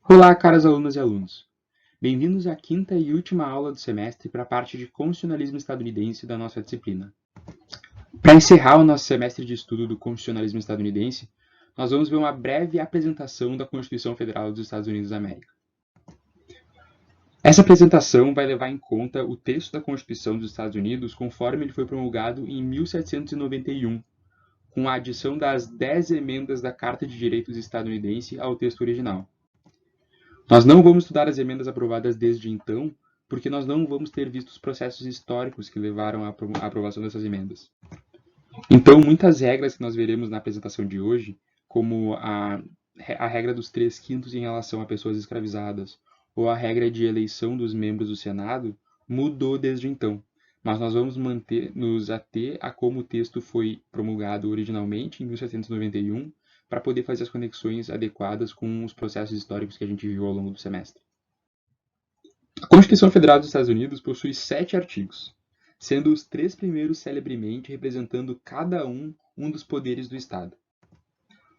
Olá, caras alunas e alunos. Bem-vindos à quinta e última aula do semestre para a parte de constitucionalismo estadunidense da nossa disciplina. Para encerrar o nosso semestre de estudo do constitucionalismo estadunidense, nós vamos ver uma breve apresentação da Constituição Federal dos Estados Unidos da América. Essa apresentação vai levar em conta o texto da Constituição dos Estados Unidos conforme ele foi promulgado em 1791, com a adição das 10 emendas da Carta de Direitos estadunidense ao texto original. Nós não vamos estudar as emendas aprovadas desde então, porque nós não vamos ter visto os processos históricos que levaram à aprovação dessas emendas. Então, muitas regras que nós veremos na apresentação de hoje, como a regra dos 3/5 em relação a pessoas escravizadas, ou a regra de eleição dos membros do Senado, mudou desde então. Mas nós vamos nos ater a como o texto foi promulgado originalmente, em 1791, para poder fazer as conexões adequadas com os processos históricos que a gente viu ao longo do semestre. A Constituição Federal dos Estados Unidos possui 7 artigos, sendo os 3 primeiros celebremente representando cada um dos poderes do Estado.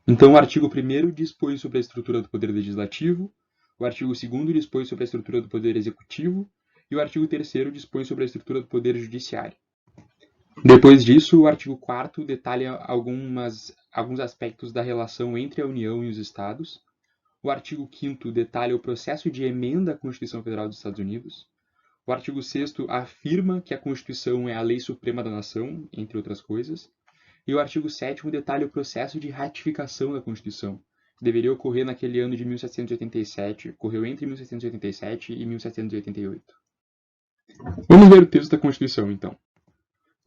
Então, o artigo 1º dispõe sobre a estrutura do poder legislativo, o artigo 2º dispõe sobre a estrutura do poder executivo e o artigo 3º dispõe sobre a estrutura do poder judiciário. Depois disso, o artigo 4º detalha alguns aspectos da relação entre a União e os Estados. O artigo 5º detalha o processo de emenda à Constituição Federal dos Estados Unidos. O artigo 6º afirma que a Constituição é a lei suprema da nação, entre outras coisas. E o artigo 7º detalha o processo de ratificação da Constituição, que deveria ocorrer naquele ano de 1787, ocorreu entre 1787 e 1788. Vamos ver o texto da Constituição, então.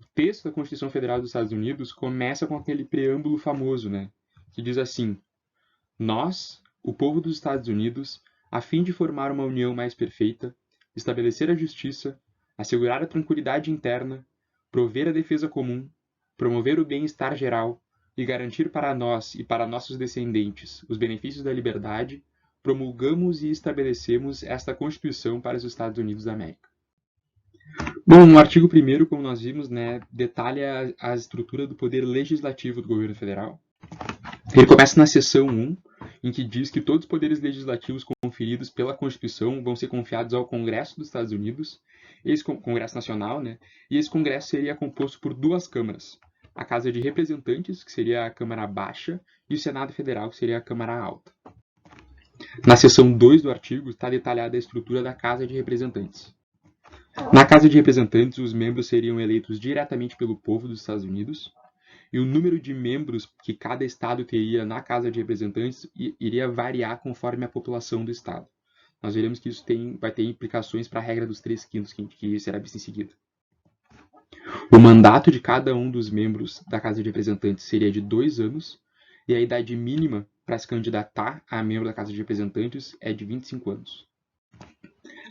O texto da Constituição Federal dos Estados Unidos começa com aquele preâmbulo famoso, que diz assim: Nós, o povo dos Estados Unidos, a fim de formar uma união mais perfeita, estabelecer a justiça, assegurar a tranquilidade interna, prover a defesa comum, promover o bem-estar geral e garantir para nós e para nossos descendentes os benefícios da liberdade, promulgamos e estabelecemos esta Constituição para os Estados Unidos da América. Bom, no artigo 1º, como nós vimos, detalha a estrutura do poder legislativo do governo federal. Ele começa na seção 1, em que diz que todos os poderes legislativos conferidos pela Constituição vão ser confiados ao Congresso dos Estados Unidos, esse Congresso Nacional, e esse Congresso seria composto por 2 câmaras, a Casa de Representantes, que seria a Câmara Baixa, e o Senado Federal, que seria a Câmara Alta. Na seção 2 do artigo está detalhada a estrutura da Casa de Representantes. Na Casa de Representantes, os membros seriam eleitos diretamente pelo povo dos Estados Unidos, e o número de membros que cada estado teria na Casa de Representantes iria variar conforme a população do estado. Nós veremos que isso vai ter implicações para a regra dos 3/5 que será vista em seguida. O mandato de cada um dos membros da Casa de Representantes seria de 2 anos, e a idade mínima para se candidatar a membro da Casa de Representantes é de 25 anos.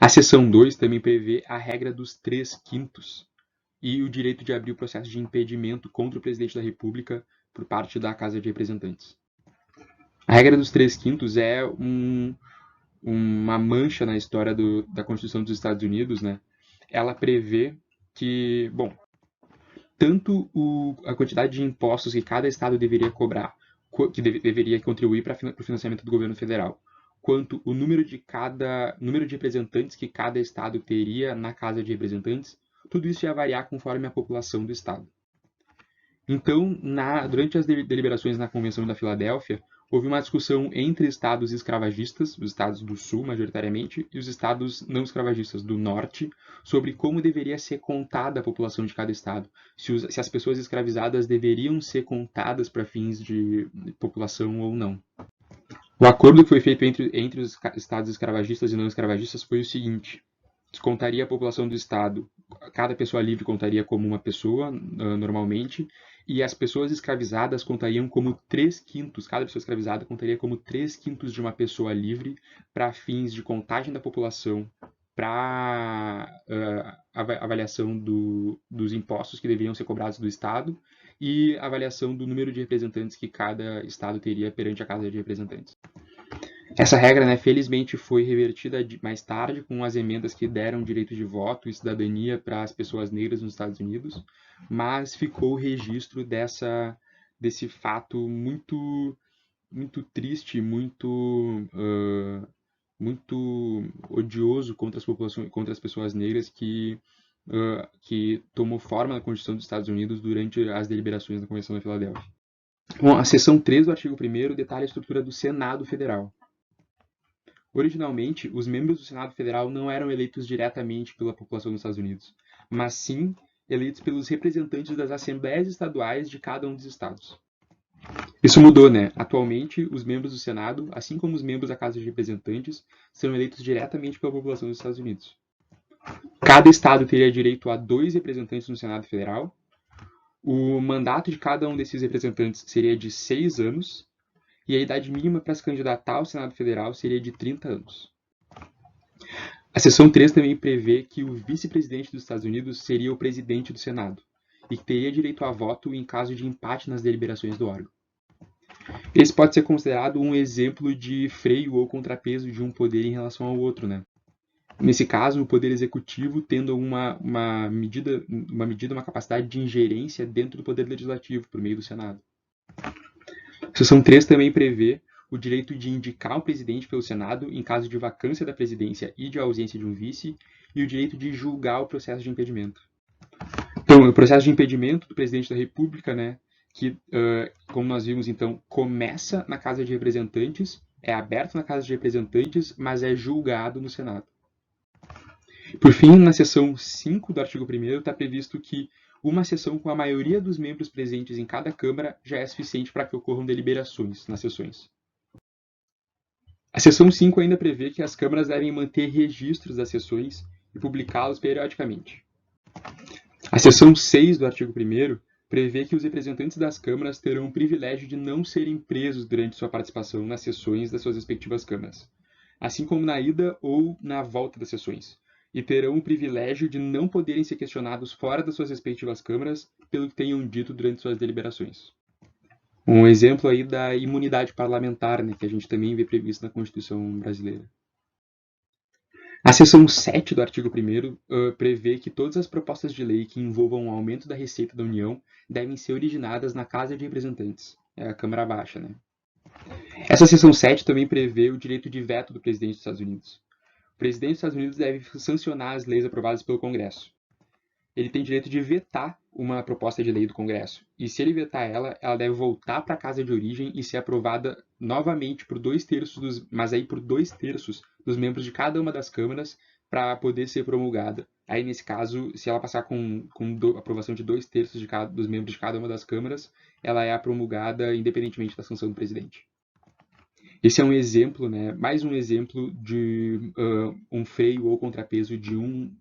A seção 2 também prevê a regra dos 3/5 e o direito de abrir o processo de impedimento contra o presidente da República por parte da Casa de Representantes. A regra dos 3/5 é uma mancha na história da Constituição dos Estados Unidos. Ela prevê que, tanto a quantidade de impostos que cada estado deveria cobrar, que deveria contribuir para o financiamento do governo federal, quanto o número de representantes que cada estado teria na Casa de Representantes, tudo isso ia variar conforme a população do estado. Então, durante as deliberações na Convenção da Filadélfia, houve uma discussão entre estados escravagistas, os estados do sul majoritariamente, e os estados não escravagistas do norte, sobre como deveria ser contada a população de cada estado, se as pessoas escravizadas deveriam ser contadas para fins de população ou não. O acordo que foi feito entre os estados escravagistas e não escravagistas foi o seguinte: descontaria a população do estado, cada pessoa livre contaria como uma pessoa, normalmente, e as pessoas escravizadas contariam como 3/5, cada pessoa escravizada contaria como 3/5 de uma pessoa livre para fins de contagem da população, para avaliação dos impostos que deveriam ser cobrados do estado e avaliação do número de representantes que cada estado teria perante a Casa de Representantes. Essa regra, felizmente, foi revertida mais tarde com as emendas que deram direito de voto e cidadania para as pessoas negras nos Estados Unidos, mas ficou o registro desse fato muito, muito triste, muito muito odioso contra as populações, contra as pessoas negras que tomou forma na Constituição dos Estados Unidos durante as deliberações da Convenção da Filadélfia. Bom, a seção 3 do artigo 1º detalha a estrutura do Senado Federal. Originalmente, os membros do Senado Federal não eram eleitos diretamente pela população dos Estados Unidos, mas sim eleitos pelos representantes das assembleias estaduais de cada um dos estados. Isso mudou, né? Atualmente, os membros do Senado, assim como os membros da Casa de Representantes, são eleitos diretamente pela população dos Estados Unidos. Cada estado teria direito a 2 representantes no Senado Federal. O mandato de cada um desses representantes seria de 6 anos, e a idade mínima para se candidatar ao Senado Federal seria de 30 anos. A seção 3 também prevê que o vice-presidente dos Estados Unidos seria o presidente do Senado, e que teria direito a voto em caso de empate nas deliberações do órgão. Esse pode ser considerado um exemplo de freio ou contrapeso de um poder em relação ao outro, né? Nesse caso, o poder executivo tendo uma capacidade de ingerência dentro do poder legislativo, por meio do Senado. A seção 3 também prevê o direito de indicar um presidente pelo Senado em caso de vacância da presidência e de ausência de um vice, e o direito de julgar o processo de impedimento. Então, o processo de impedimento do presidente da República, né, que, como nós vimos, então, começa na Casa de Representantes, é aberto na Casa de Representantes, mas é julgado no Senado. Por fim, na seção 5 do artigo 1º está previsto que uma sessão com a maioria dos membros presentes em cada Câmara já é suficiente para que ocorram deliberações nas sessões. A seção 5 ainda prevê que as câmaras devem manter registros das sessões e publicá-los periodicamente. A seção 6 do artigo 1º prevê que os representantes das câmaras terão o privilégio de não serem presos durante sua participação nas sessões das suas respectivas câmaras, assim como na ida ou na volta das sessões, e terão o privilégio de não poderem ser questionados fora das suas respectivas câmaras pelo que tenham dito durante suas deliberações. Um exemplo aí da imunidade parlamentar, né, que a gente também vê previsto na Constituição brasileira. A seção 7 do artigo 1º prevê que todas as propostas de lei que envolvam o aumento da receita da União devem ser originadas na Casa de Representantes, a Câmara Baixa, né? Essa seção 7 também prevê o direito de veto do presidente dos Estados Unidos. O presidente dos Estados Unidos deve sancionar as leis aprovadas pelo Congresso. Ele tem direito de vetar uma proposta de lei do Congresso. E se ele vetar ela deve voltar para a casa de origem e ser aprovada novamente por 2/3 dos membros de cada uma das câmaras para poder ser promulgada. Aí, nesse caso, se ela passar com aprovação de 2/3 dos membros de cada uma das câmaras, ela é promulgada independentemente da sanção do presidente. Esse é um exemplo, né, mais um exemplo de um freio ou contrapeso de um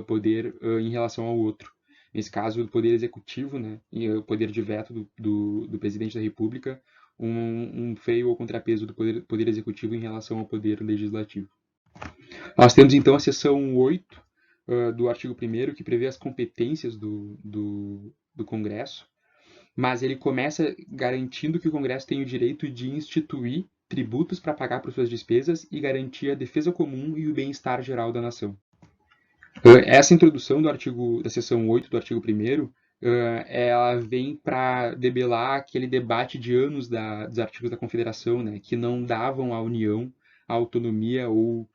poder em relação ao outro. Nesse caso, o poder executivo, né, e o poder de veto do presidente da República, um freio ou contrapeso do poder executivo em relação ao poder legislativo. Nós temos, então, a seção 8 do artigo 1º, que prevê as competências do Congresso, mas ele começa garantindo que o Congresso tem o direito de instituir tributos para pagar por suas despesas e garantir a defesa comum e o bem-estar geral da nação. Essa introdução da seção 8 do artigo 1º, ela vem para debelar aquele debate de anos dos artigos da Confederação, né, que não davam à União a autonomia ou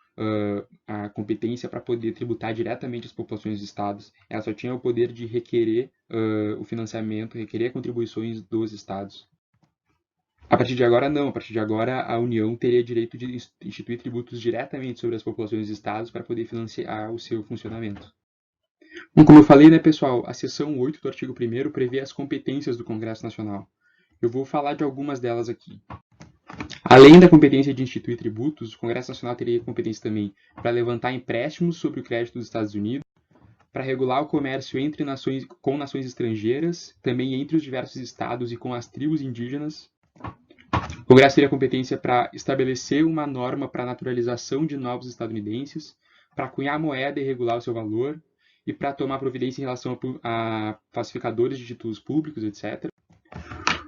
a competência para poder tributar diretamente as populações dos estados. Ela só tinha o poder de requerer o financiamento, requerer contribuições dos estados. A partir de agora, não. A partir de agora, a União teria direito de instituir tributos diretamente sobre as populações dos estados para poder financiar o seu funcionamento. Bom, como eu falei, né, pessoal, a seção 8 do artigo 1º prevê as competências do Congresso Nacional. Eu vou falar de algumas delas aqui. Além da competência de instituir tributos, o Congresso Nacional teria competência também para levantar empréstimos sobre o crédito dos Estados Unidos, para regular o comércio com nações estrangeiras, também entre os diversos estados e com as tribos indígenas. O Congresso teria competência para estabelecer uma norma para a naturalização de novos estadunidenses, para cunhar moeda e regular o seu valor, e para tomar providência em relação a falsificadores de títulos públicos, etc.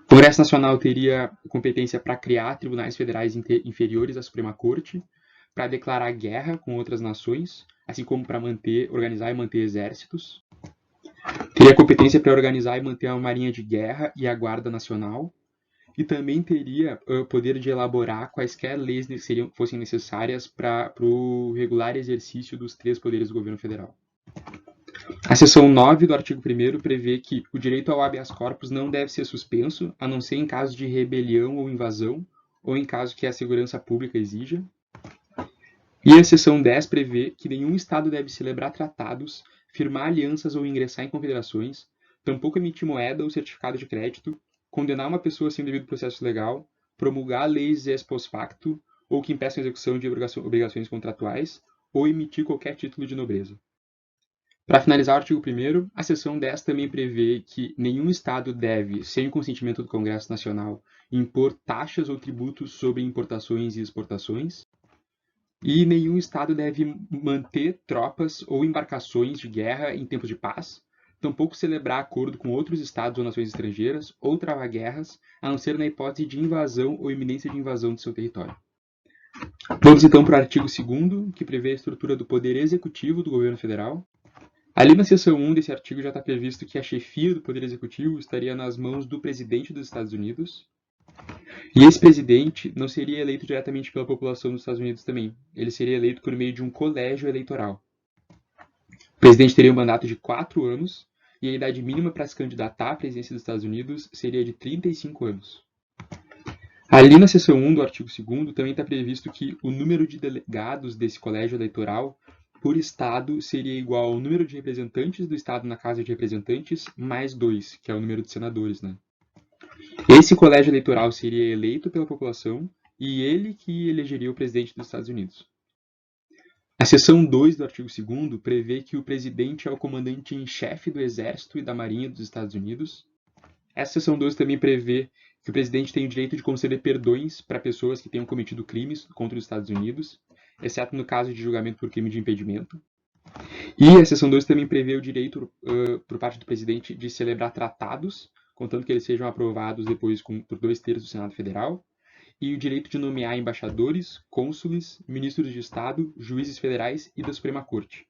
O Congresso Nacional teria competência para criar tribunais federais inferiores à Suprema Corte, para declarar guerra com outras nações, assim como para organizar e manter exércitos. Teria competência para organizar e manter a Marinha de Guerra e a Guarda Nacional, e também teria poder de elaborar quaisquer leis que fossem necessárias para o regular exercício dos 3 poderes do governo federal. A seção 9 do artigo 1º prevê que o direito ao habeas corpus não deve ser suspenso, a não ser em caso de rebelião ou invasão, ou em caso que a segurança pública exija. E a seção 10 prevê que nenhum Estado deve celebrar tratados, firmar alianças ou ingressar em confederações, tampouco emitir moeda ou certificado de crédito, condenar uma pessoa sem devido processo legal, promulgar leis ex post facto ou que impeçam a execução de obrigações contratuais, ou emitir qualquer título de nobreza. Para finalizar o artigo 1º, a seção 10 também prevê que nenhum Estado deve, sem o consentimento do Congresso Nacional, impor taxas ou tributos sobre importações e exportações, e nenhum Estado deve manter tropas ou embarcações de guerra em tempos de paz, tampouco celebrar acordo com outros Estados ou nações estrangeiras, ou travar guerras, a não ser na hipótese de invasão ou iminência de invasão de seu território. Vamos então para o artigo 2º, que prevê a estrutura do Poder Executivo do Governo Federal. Ali na seção 1 desse artigo já está previsto que a chefia do Poder Executivo estaria nas mãos do presidente dos Estados Unidos. E esse presidente não seria eleito diretamente pela população dos Estados Unidos também. Ele seria eleito por meio de um colégio eleitoral. O presidente teria um mandato de 4 anos e a idade mínima para se candidatar à presidência dos Estados Unidos seria de 35 anos. Ali na seção 1 do artigo 2º também está previsto que o número de delegados desse colégio eleitoral por Estado seria igual ao número de representantes do Estado na Casa de Representantes mais 2, que é o número de senadores, né? Esse colégio eleitoral seria eleito pela população e ele que elegeria o presidente dos Estados Unidos. A seção 2 do artigo 2º prevê que o presidente é o comandante em chefe do Exército e da Marinha dos Estados Unidos. Essa seção 2 também prevê que o presidente tem o direito de conceder perdões para pessoas que tenham cometido crimes contra os Estados Unidos, exceto no caso de julgamento por crime de impedimento. E a seção 2 também prevê o direito, por parte do presidente, de celebrar tratados, contanto que eles sejam aprovados depois por 2/3 do Senado Federal, e o direito de nomear embaixadores, cônsules, ministros de Estado, juízes federais e da Suprema Corte.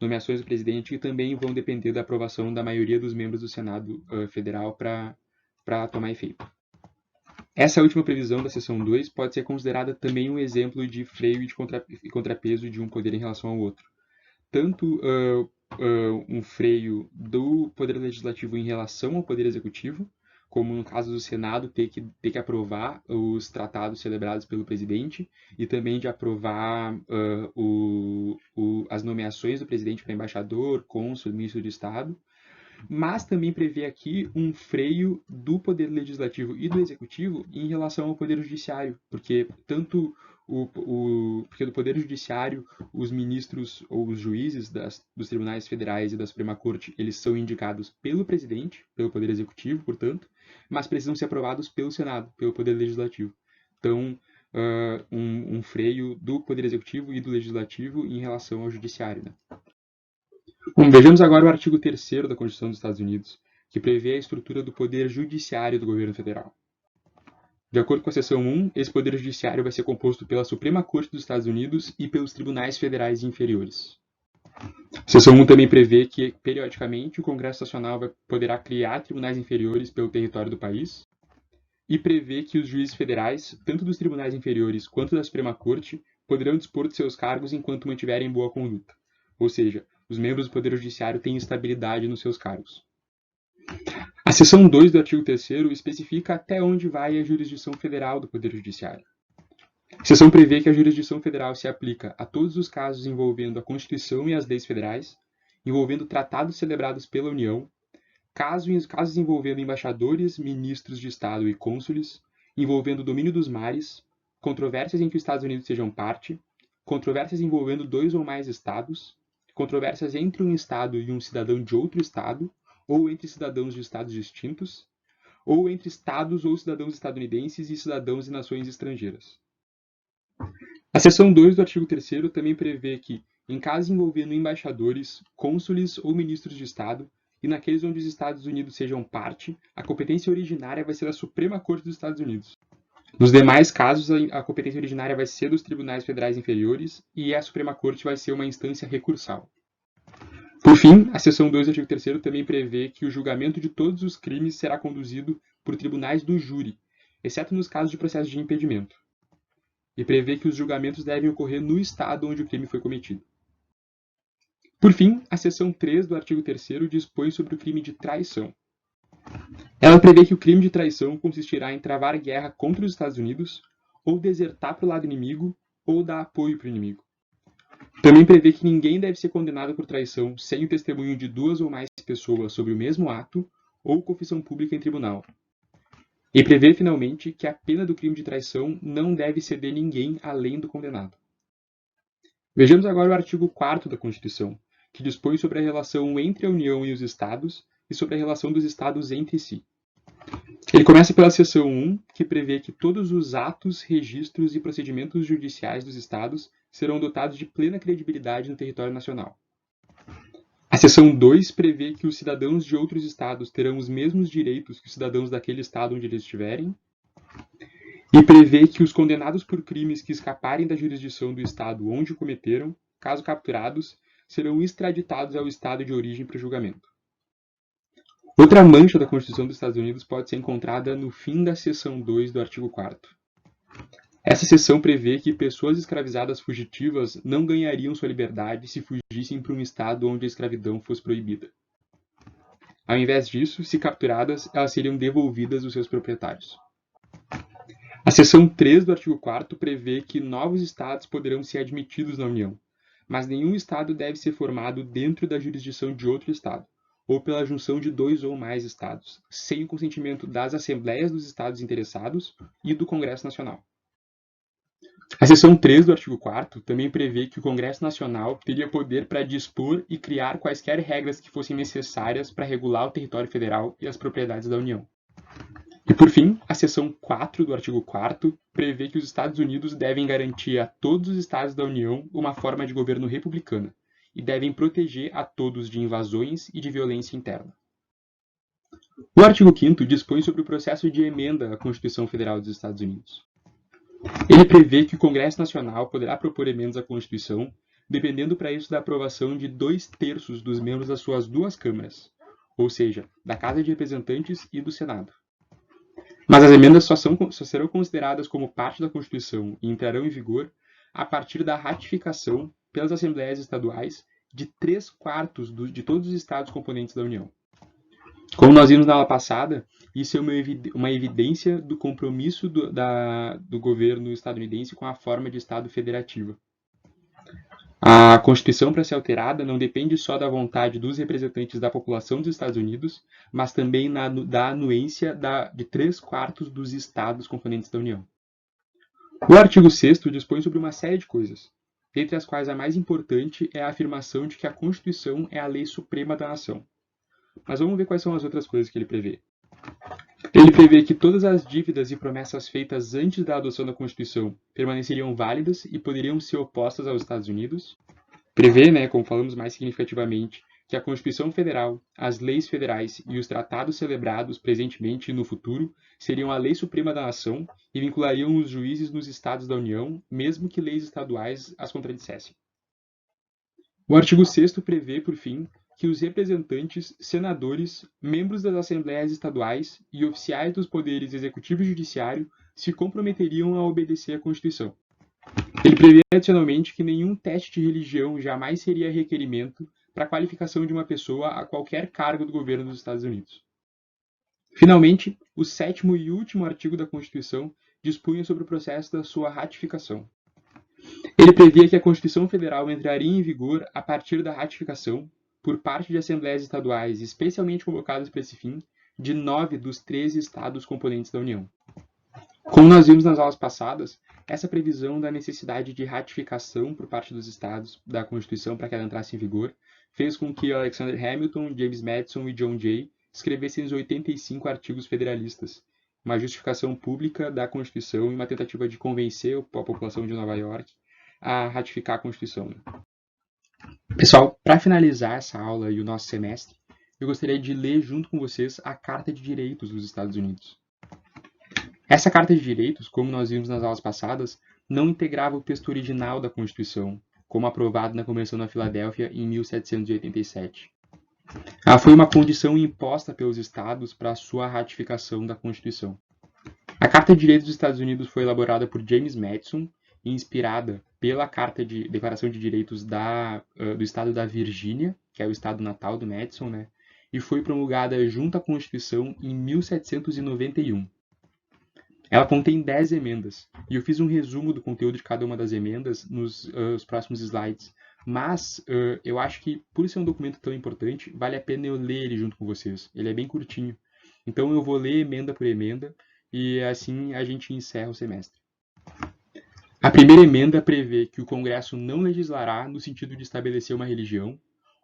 Nomeações do presidente que também vão depender da aprovação da maioria dos membros do Senado Federal para tomar efeito. Essa última previsão da seção 2 pode ser considerada também um exemplo de freio e contrapeso de um poder em relação ao outro. Tanto um freio do Poder Legislativo em relação ao Poder Executivo, como no caso do Senado ter que aprovar os tratados celebrados pelo presidente e também de aprovar as nomeações do presidente para embaixador, cônsul, ministro de Estado, mas também prevê aqui um freio do Poder Legislativo e do Executivo em relação ao Poder Judiciário, porque tanto porque do Poder Judiciário, os ministros ou os juízes dos tribunais federais e da Suprema Corte, eles são indicados pelo presidente, pelo Poder Executivo, portanto, mas precisam ser aprovados pelo Senado, pelo Poder Legislativo. Então, um freio do Poder Executivo e do Legislativo em relação ao Judiciário, né? Bom, vejamos agora o artigo 3º da Constituição dos Estados Unidos, que prevê a estrutura do Poder Judiciário do Governo Federal. De acordo com a seção 1, esse Poder Judiciário vai ser composto pela Suprema Corte dos Estados Unidos e pelos Tribunais Federais Inferiores. A seção 1 também prevê que, periodicamente, o Congresso Nacional poderá criar tribunais inferiores pelo território do país e prevê que os juízes federais, tanto dos tribunais inferiores quanto da Suprema Corte, poderão dispor de seus cargos enquanto mantiverem boa conduta. Ou seja, os membros do Poder Judiciário têm estabilidade nos seus cargos. A seção 2 do artigo 3º especifica até onde vai a jurisdição federal do Poder Judiciário. A seção prevê que a jurisdição federal se aplica a todos os casos envolvendo a Constituição e as leis federais, envolvendo tratados celebrados pela União, casos envolvendo embaixadores, ministros de Estado e cônsules, envolvendo o domínio dos mares, controvérsias em que os Estados Unidos sejam parte, controvérsias envolvendo 2 ou mais estados, controvérsias entre um Estado e um cidadão de outro Estado, ou entre cidadãos de Estados distintos, ou entre Estados ou cidadãos estadunidenses e cidadãos de nações estrangeiras. A seção 2 do artigo 3º também prevê que, em casos envolvendo embaixadores, cônsules ou ministros de Estado, e naqueles onde os Estados Unidos sejam parte, a competência originária vai ser da Suprema Corte dos Estados Unidos. Nos demais casos, a competência originária vai ser dos tribunais federais inferiores e a Suprema Corte vai ser uma instância recursal. Por fim, a seção 2 do artigo 3º também prevê que o julgamento de todos os crimes será conduzido por tribunais do júri, exceto nos casos de processo de impedimento, e prevê que os julgamentos devem ocorrer no estado onde o crime foi cometido. Por fim, a seção 3 do artigo 3º dispõe sobre o crime de traição. Ela prevê que o crime de traição consistirá em travar guerra contra os Estados Unidos, ou desertar para o lado inimigo, ou dar apoio para o inimigo. Também prevê que ninguém deve ser condenado por traição sem o testemunho de 2 ou mais pessoas sobre o mesmo ato ou confissão pública em tribunal. E prevê, finalmente, que a pena do crime de traição não deve ceder ninguém além do condenado. Vejamos agora o artigo 4º da Constituição, que dispõe sobre a relação entre a União e os Estados e sobre a relação dos Estados entre si. Ele começa pela seção 1, que prevê que todos os atos, registros e procedimentos judiciais dos Estados serão dotados de plena credibilidade no território nacional. A seção 2 prevê que os cidadãos de outros estados terão os mesmos direitos que os cidadãos daquele estado onde eles estiverem, e prevê que os condenados por crimes que escaparem da jurisdição do estado onde o cometeram, caso capturados, serão extraditados ao estado de origem para julgamento. Outra mancha da Constituição dos Estados Unidos pode ser encontrada no fim da seção 2 do artigo 4º. Essa seção prevê que pessoas escravizadas fugitivas não ganhariam sua liberdade se fugissem para um estado onde a escravidão fosse proibida. Ao invés disso, se capturadas, elas seriam devolvidas aos seus proprietários. A seção 3 do artigo 4º prevê que novos estados poderão ser admitidos na União, mas nenhum estado deve ser formado dentro da jurisdição de outro estado, ou pela junção de 2 ou mais estados, sem o consentimento das assembleias dos estados interessados e do Congresso Nacional. A seção 3 do artigo 4º também prevê que o Congresso Nacional teria poder para dispor e criar quaisquer regras que fossem necessárias para regular o território federal e as propriedades da União. E, por fim, a seção 4 do artigo 4º prevê que os Estados Unidos devem garantir a todos os estados da União uma forma de governo republicana e devem proteger a todos de invasões e de violência interna. O artigo 5º dispõe sobre o processo de emenda à Constituição Federal dos Estados Unidos. Ele prevê que o Congresso Nacional poderá propor emendas à Constituição, dependendo para isso da aprovação de 2/3 dos membros das suas 2 câmaras, ou seja, da Casa de Representantes e do Senado. Mas as emendas só serão consideradas como parte da Constituição e entrarão em vigor a partir da ratificação pelas Assembleias Estaduais de 3/4 de todos os estados componentes da União. Como nós vimos na aula passada, isso é uma evidência do compromisso do governo estadunidense com a forma de Estado federativa. A Constituição, para ser alterada, não depende só da vontade dos representantes da população dos Estados Unidos, mas também da anuência de 3/4 dos estados componentes da União. O artigo 6º dispõe sobre uma série de coisas, dentre as quais a mais importante é a afirmação de que a Constituição é a lei suprema da nação. Mas vamos ver quais são as outras coisas que ele prevê. Ele prevê que todas as dívidas e promessas feitas antes da adoção da Constituição permaneceriam válidas e poderiam ser opostas aos Estados Unidos. Prevê, como falamos mais significativamente, que a Constituição Federal, as leis federais e os tratados celebrados presentemente e no futuro seriam a lei suprema da nação e vinculariam os juízes nos estados da União, mesmo que leis estaduais as contradissessem. O artigo 6º prevê, por fim, que os representantes, senadores, membros das assembleias estaduais e oficiais dos poderes executivo e judiciário se comprometeriam a obedecer à Constituição. Ele prevê adicionalmente que nenhum teste de religião jamais seria requerimento para a qualificação de uma pessoa a qualquer cargo do governo dos Estados Unidos. Finalmente, o 7º e último artigo da Constituição dispunha sobre o processo da sua ratificação. Ele previa que a Constituição Federal entraria em vigor a partir da ratificação, por parte de assembleias estaduais especialmente convocadas para esse fim, de 9 dos 13 estados componentes da União. Como nós vimos nas aulas passadas, essa previsão da necessidade de ratificação por parte dos estados da Constituição para que ela entrasse em vigor fez com que Alexander Hamilton, James Madison e John Jay escrevessem os 85 artigos federalistas, uma justificação pública da Constituição e uma tentativa de convencer a população de Nova York a ratificar a Constituição. Pessoal, para finalizar essa aula e o nosso semestre, eu gostaria de ler junto com vocês a Carta de Direitos dos Estados Unidos. Essa Carta de Direitos, como nós vimos nas aulas passadas, não integrava o texto original da Constituição, como aprovado na Convenção da Filadélfia em 1787. Ela foi uma condição imposta pelos estados para a sua ratificação da Constituição. A Carta de Direitos dos Estados Unidos foi elaborada por James Madison e inspirada pela Carta de Declaração de Direitos do Estado da Virgínia, que é o estado natal do Madison, né? E foi promulgada junto à Constituição em 1791. Ela contém 10 emendas, e eu fiz um resumo do conteúdo de cada uma das emendas nos próximos slides. Mas eu acho que, por ser um documento tão importante, vale a pena eu ler ele junto com vocês. Ele é bem curtinho. Então eu vou ler emenda por emenda, e assim a gente encerra o semestre. A primeira emenda prevê que o Congresso não legislará no sentido de estabelecer uma religião,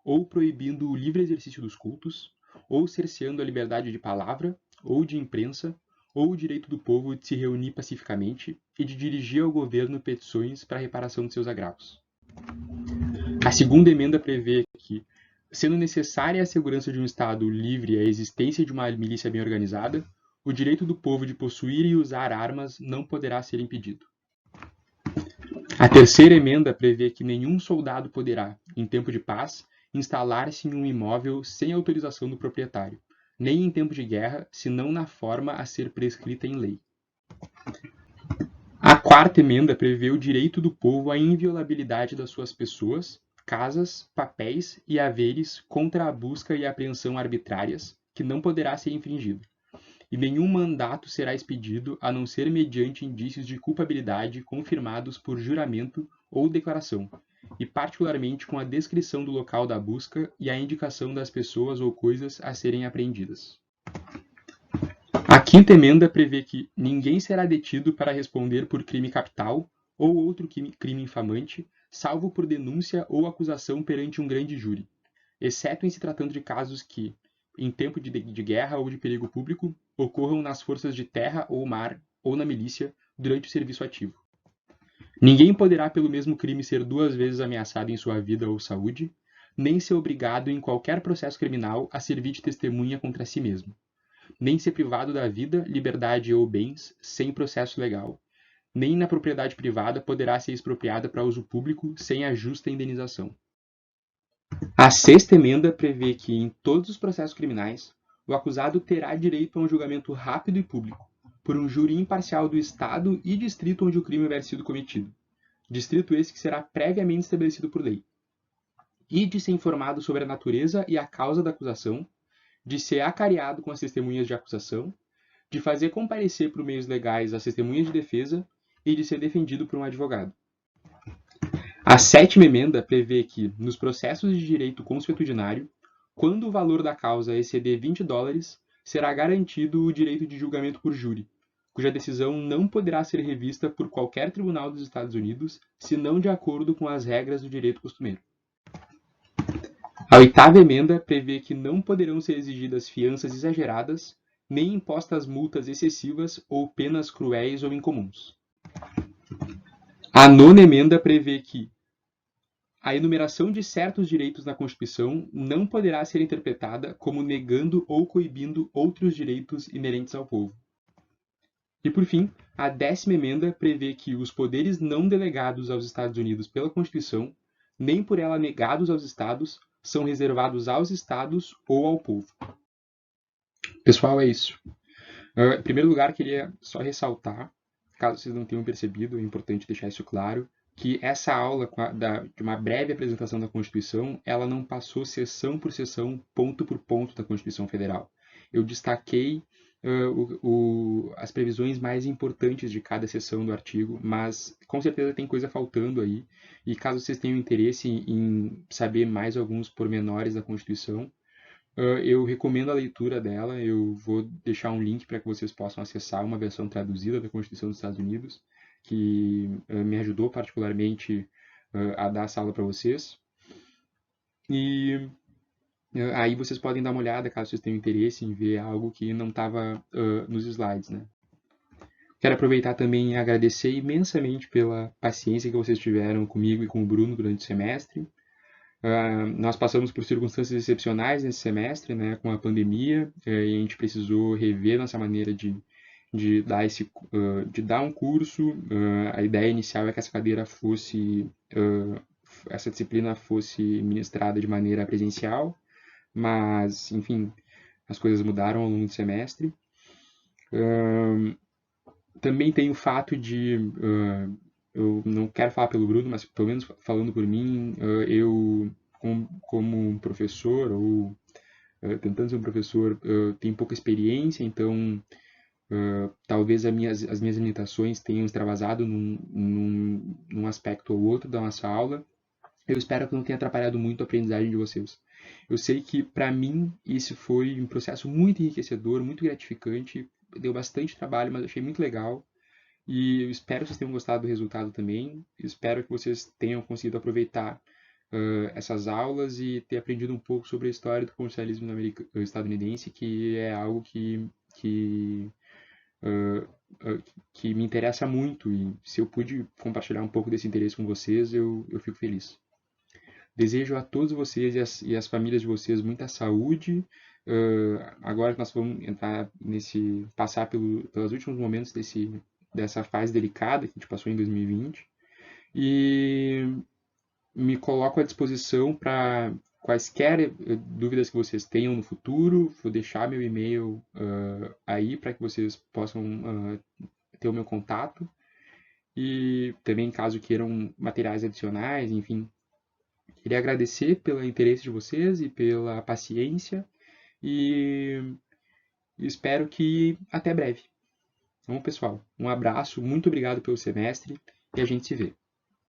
ou proibindo o livre exercício dos cultos, ou cerceando a liberdade de palavra, ou de imprensa, ou o direito do povo de se reunir pacificamente e de dirigir ao governo petições para a reparação de seus agravos. A segunda emenda prevê que, sendo necessária a segurança de um Estado livre e a existência de uma milícia bem organizada, o direito do povo de possuir e usar armas não poderá ser impedido. A terceira emenda prevê que nenhum soldado poderá, em tempo de paz, instalar-se em um imóvel sem autorização do proprietário, nem em tempo de guerra, senão na forma a ser prescrita em lei. A quarta emenda prevê o direito do povo à inviolabilidade das suas pessoas, casas, papéis e haveres contra a busca e apreensão arbitrárias, que não poderá ser infringido. E nenhum mandato será expedido a não ser mediante indícios de culpabilidade confirmados por juramento ou declaração, e particularmente com a descrição do local da busca e a indicação das pessoas ou coisas a serem apreendidas. A quinta emenda prevê que ninguém será detido para responder por crime capital ou outro crime infamante, salvo por denúncia ou acusação perante um grande júri, exceto em se tratando de casos que, em tempo de guerra ou de perigo público, ocorram nas forças de terra ou mar ou na milícia durante o serviço ativo. Ninguém poderá pelo mesmo crime ser 2 vezes ameaçado em sua vida ou saúde, nem ser obrigado em qualquer processo criminal a servir de testemunha contra si mesmo, nem ser privado da vida, liberdade ou bens sem processo legal, nem na propriedade privada poderá ser expropriada para uso público sem a justa indenização. A sexta emenda prevê que, em todos os processos criminais, o acusado terá direito a um julgamento rápido e público, por um júri imparcial do Estado e distrito onde o crime houver sido cometido, distrito esse que será previamente estabelecido por lei, e de ser informado sobre a natureza e a causa da acusação, de ser acareado com as testemunhas de acusação, de fazer comparecer por meios legais as testemunhas de defesa e de ser defendido por um advogado. A sétima emenda prevê que, nos processos de direito consuetudinário, quando o valor da causa exceder $20, será garantido o direito de julgamento por júri, cuja decisão não poderá ser revista por qualquer tribunal dos Estados Unidos, senão de acordo com as regras do direito costumeiro. A oitava emenda prevê que não poderão ser exigidas fianças exageradas, nem impostas multas excessivas ou penas cruéis ou incomuns. A nona emenda prevê que a enumeração de certos direitos na Constituição não poderá ser interpretada como negando ou coibindo outros direitos inerentes ao povo. E, por fim, a 10ª emenda prevê que os poderes não delegados aos Estados Unidos pela Constituição, nem por ela negados aos Estados, são reservados aos Estados ou ao povo. Pessoal, é isso. Em primeiro lugar, queria só ressaltar, caso vocês não tenham percebido, é importante deixar isso claro, que essa aula de uma breve apresentação da Constituição, ela não passou sessão por sessão, ponto por ponto da Constituição Federal. Eu destaquei as previsões mais importantes de cada seção do artigo, mas com certeza tem coisa faltando aí, e caso vocês tenham interesse em saber mais alguns pormenores da Constituição, eu recomendo a leitura dela. Eu vou deixar um link para que vocês possam acessar uma versão traduzida da Constituição dos Estados Unidos, que me ajudou particularmente a dar essa aula para vocês. E aí vocês podem dar uma olhada, caso vocês tenham interesse em ver algo que não estava nos slides, né? Quero aproveitar também e agradecer imensamente pela paciência que vocês tiveram comigo e com o Bruno durante o semestre. Nós passamos por circunstâncias excepcionais nesse semestre, né, com a pandemia, e a gente precisou rever nossa maneira de dar um curso. A ideia inicial é que essa disciplina fosse ministrada de maneira presencial, mas, enfim, as coisas mudaram ao longo do semestre. Também tem o fato de, eu não quero falar pelo Bruno, mas pelo menos falando por mim, eu, como um professor, ou tentando ser um professor, tenho pouca experiência, então talvez as minhas limitações tenham extravasado num aspecto ou outro da nossa aula. Eu espero que não tenha atrapalhado muito a aprendizagem de vocês. Eu sei que, para mim, isso foi um processo muito enriquecedor, muito gratificante, deu bastante trabalho, mas eu achei muito legal. E eu espero que vocês tenham gostado do resultado também. Espero que vocês tenham conseguido aproveitar essas aulas e ter aprendido um pouco sobre a história do comercialismo estadunidense, que é algo uh, que me interessa muito. E se eu pude compartilhar um pouco desse interesse com vocês, eu fico feliz. Desejo a todos vocês e as famílias de vocês muita saúde. Agora que nós vamos entrar passar pelos últimos momentos dessa fase delicada que a gente passou em 2020. E me coloco à disposição para quaisquer dúvidas que vocês tenham no futuro. Vou deixar meu e-mail aí para que vocês possam ter o meu contato. E também, caso queiram materiais adicionais, enfim, queria agradecer pelo interesse de vocês e pela paciência e espero que até breve. Então, pessoal, um abraço, muito obrigado pelo semestre e a gente se vê.